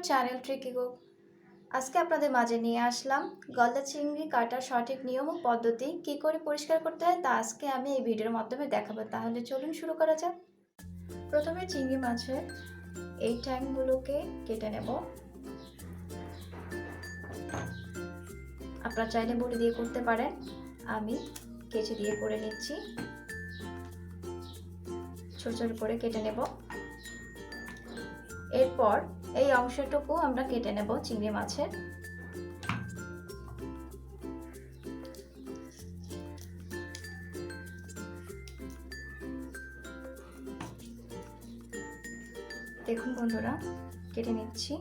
Channel tricky cook. আজকে আপনাদের মাঝে নিয়ে আসলাম গলদা চিংড়ি কাটার সঠিক নিয়ম ও পদ্ধতি কি করে পরিষ্কার করতে হয় তা আজকে আমি এই ভিডিওর মাধ্যমে দেখাবো। তাহলে চলুন শুরু করা যাক। প্রথমে চিংড়ি মাছের এই ট্যাংগুলোকে কেটে নেব। আপনারা চাইলে বড়ি দিয়ে করতে পারেন, আমি কেচি দিয়ে করে নিচ্ছি। ছোট ছোট করে কেটে নেব। এরপর এই অংশটুকু আমরা কেটে নেব চিংড়ি মাছের। দেখুন বন্ধুরা, কেটে নিচ্ছি।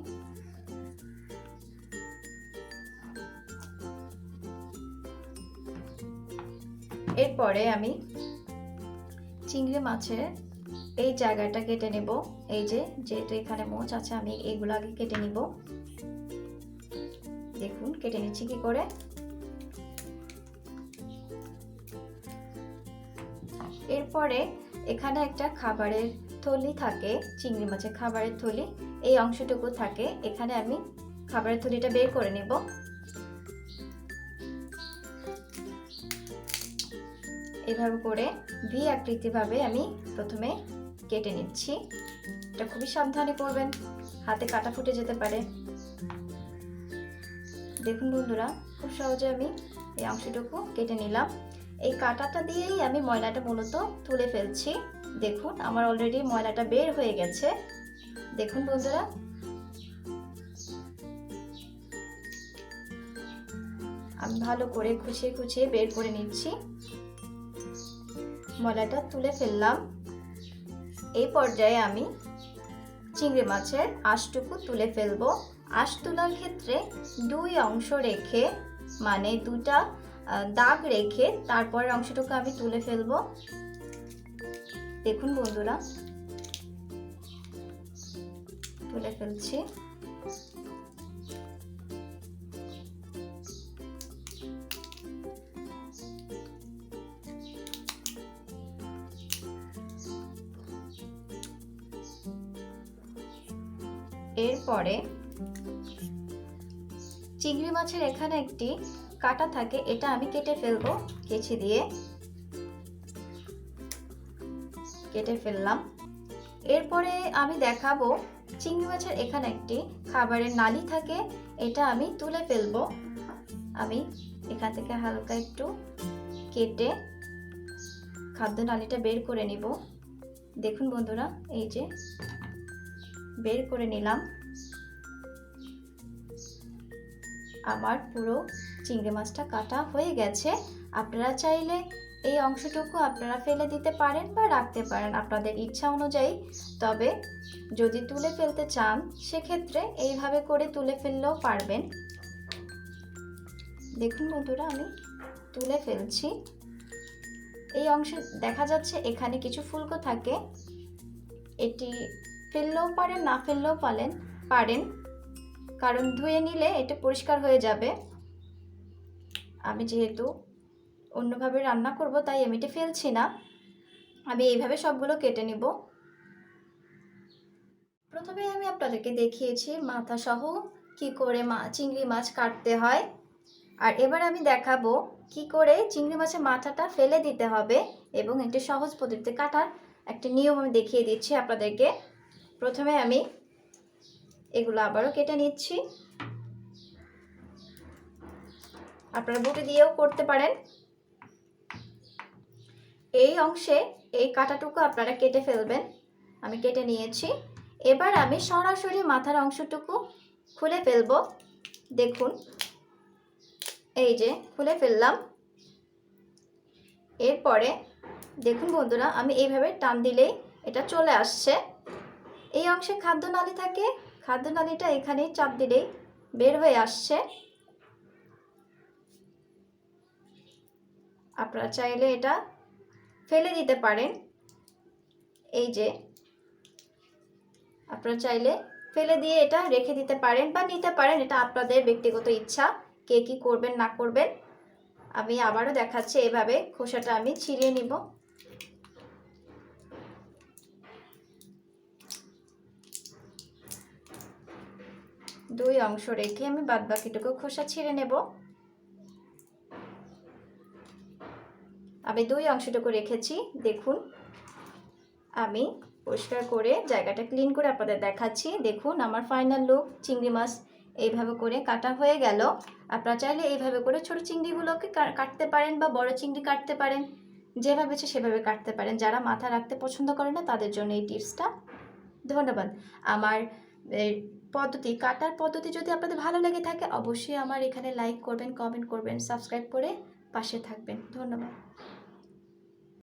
এরপরে আমি চিংড়ি মাছের এই জায়গাটা কেটে নেব। এই যে যেহেতু এখানে মোচ আছে, আমি এগুলো আগে কেটে নিব। দেখুন কেটে নিচ্ছি কি করে। এরপরে এখানে একটা খাবারের থলি থাকে, চিংড়ি মাছের খাবারের থলি, এই অংশটুকু থাকে। এখানে আমি খাবারের থলিটা বের করে নেব। এভাবে করে ভি আকৃতিভাবে আমি প্রথমে কেটে নিচ্ছি। এটা খুবই সাবধানে করবেন, হাতে কাটা ফুটে যেতে পারে। দেখুন বন্ধুরা, খুব সহজে আমি এই অংশটুকু কেটে নিলাম। এই কাঁটাটা দিয়েই আমি ময়লাটা মূলত তুলে ফেলছি। দেখুন আমার অলরেডি ময়লাটা বের হয়ে গেছে। দেখুন বন্ধুরা, আমি ভালো করে খুঁচিয়ে খুঁচিয়ে বের করে নিচ্ছি। ময়লাটা তুলে ফেললাম। এই পর্যায়ে আমি চিংড়ি মাছের আঁশটুকু তুলে ফেলবো। আঁশ তোলার ক্ষেত্রে দুই অংশ রেখে, মানে দুটা দাগ রেখে তারপরের অংশটুকু আমি তুলে ফেলবো। দেখুন বন্ধুরা, তুলে ফেলছি। এরপরে চিংড়ি মাছের এখানে একটি কাঁটা থাকে, এটা আমি কেটে ফেলবো। কেচি দিয়ে কেটে ফেললাম। এরপরে আমি দেখাবো চিংড়ি মাছের এখানে একটি খাবারের নালি থাকে, এটা আমি তুলে ফেলবো। আমি এখান থেকে হালকা একটু কেটে খাদ্য নালিটা বের করে নিব। দেখুন বন্ধুরা, এই যে বের করে নিলাম। আমার পুরো চিংড়ি মাছটা কাটা হয়ে গেছে। আপনারা চাইলে এই অংশটুকু আপনারা ফেলে দিতে পারেন বা রাখতে পারেন আপনাদের ইচ্ছা অনুযায়ী। তবে যদি তুলে ফেলতে চান সেক্ষেত্রে এইভাবে করে তুলে ফেললেও পারবেন। দেখুন বন্ধুরা, আমি তুলে ফেলছি। এই অংশে দেখা যাচ্ছে এখানে কিছু ফুলকো থাকে, এটি ফেললেও পারেন, না ফেললেও পারেন, কারণ ধুয়ে নিলে এটা পরিষ্কার হয়ে যাবে। আমি যেহেতু অন্যভাবে রান্না করব তাই আমি এটা ফেলছি না। আমি এইভাবে সবগুলো কেটে নিব। প্রথমে আমি আপনাদেরকে দেখিয়েছি মাথা সহ কি করে চিংড়ি মাছ কাটতে হয়, আর এবার আমি দেখাবো কি করে চিংড়ি মাছের মাথাটা ফেলে দিতে হবে এবং একটি সহজ পদ্ধতিতে কাটার একটা নিয়ম আমি দেখিয়ে দিচ্ছি আপনাদেরকে। প্রথমে আমি এগুলো আবারও কেটে নিচ্ছি। আপনারা বটি দিয়েও করতে পারেন। এই অংশে এই কাঁটাটুকু আপনারা কেটে ফেলবেন। আমি কেটে নিয়েছি। এবার আমি সরাসরি মাথার অংশটুকু খুলে ফেলবো। দেখুন, এই যে খুলে ফেললাম। এরপরে দেখুন বন্ধুরা, আমি এইভাবে টান দিলেই এটা চলে আসছে। এই অংশে খাদ্য নালী থাকে, খাদ্য নালীটা এখানেই চাপ দিলেই বের হয়ে আসছে। আপনারা চাইলে এটা ফেলে দিতে পারেন। এই যে আপনারা চাইলে ফেলে দিয়ে এটা রেখে দিতে পারেন বা নিতে পারেন, এটা আপনাদের ব্যক্তিগত ইচ্ছা, কে কি করবেন না করবেন। আমি আবারও দেখাচ্ছি, এভাবে খোসাটা আমি ছিঁড়িয়ে নিব। দুই অংশ রেখে আমি বাদ বাকিটুকু খোসা ছিঁড়ে নেব। আমি দুই অংশটুকু রেখেছি। দেখুন আমি পরিষ্কার করে জায়গাটা ক্লিন করে আপনাদের দেখাচ্ছি। দেখুন আমার ফাইনাল লুক। চিংড়ি মাছ এইভাবে করে কাটা হয়ে গেল। আপনারা চাইলে এইভাবে করে ছোট চিংড়িগুলোকে কাটতে পারেন বা বড় চিংড়ি কাটতে পারেন, যেভাবে ইচ্ছে সেভাবে কাটতে পারেন। যারা মাথা রাখতে পছন্দ করে না তাদের জন্য এই টিপসটা। ধন্যবাদ। আমার কাটার পদ্ধতি যদি আপনাদের ভালো লেগে থাকে অবশ্যই আমার এখানে লাইক করবেন, কমেন্ট করবেন, সাবস্ক্রাইব করে পাশে থাকবেন। ধন্যবাদ।